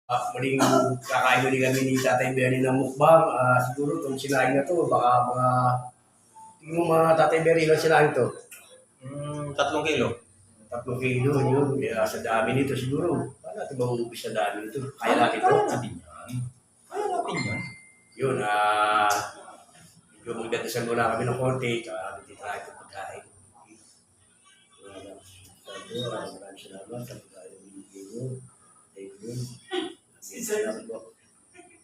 Muling kakain ulit kami ni Tatay Bernie ng mukbang. Siguro itong sinain na to, baka tingin mo mga Tatay Bernie lang sinain to. 3 kilo. 3 kilo yun. Sa dami nito siguro. Paano natin mauubos sa dami nito? Kaya natin to? Kaya natin yan. Yun, medyo magdadasal muna kami ng konti. Tsaka hindi tayo ito pagkain. Maraming salamat sa pagkain ng binigay mo. Thank you.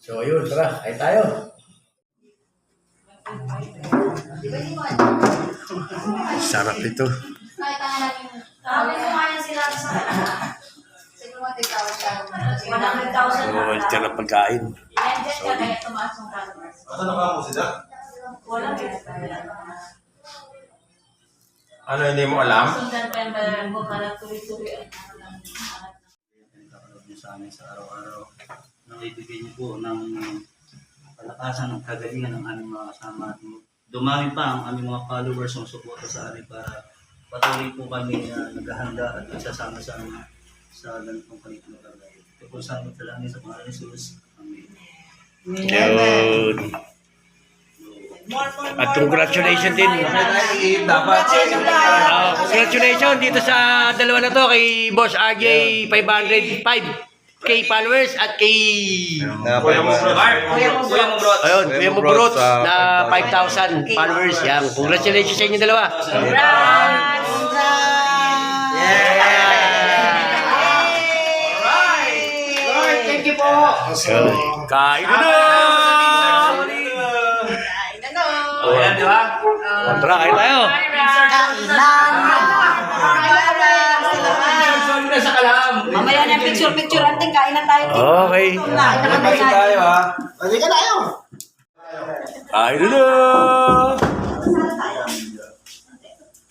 So yun, tara, kain tayo. Sarap ito. Oh, ito na pagkain. Asan na mo sila? Ano, hindi mo alam? Sa amin sa araw-araw na ibigay niyo po ng palakasan ng kagalingan ng aming mga kasama at dumami pa ang aming mga followers ng suporta sa amin para patuloy po kami naghahanda at nagsasama sa amin sa ganitong kalitong bagay. Ito po sa amin talaga sa pangalan ni Jesus. Amen. Yun. At congratulations din. Dapat. Congratulations dito sa dalawa na to kay Boss RJ 505K followers at kay Kuya mo bro. ayun, Kuya Mubrot na 5,000 followers. Yan. Congratulations sa inyo dalawa. Thank you po. Kain na! Oh, yan, di ba? Tara, kain tayo. Mamaya na picture-picture anting kain na tayo. Okay. Kain tayo ha. Pwede ka tayo. Kain na!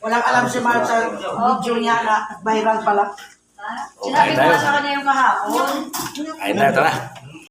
Walang alam si Mark sa video niya na viral pala. Kain tayo. Sinabi ko sa kanya yung kahapon. Kain tayo, tara.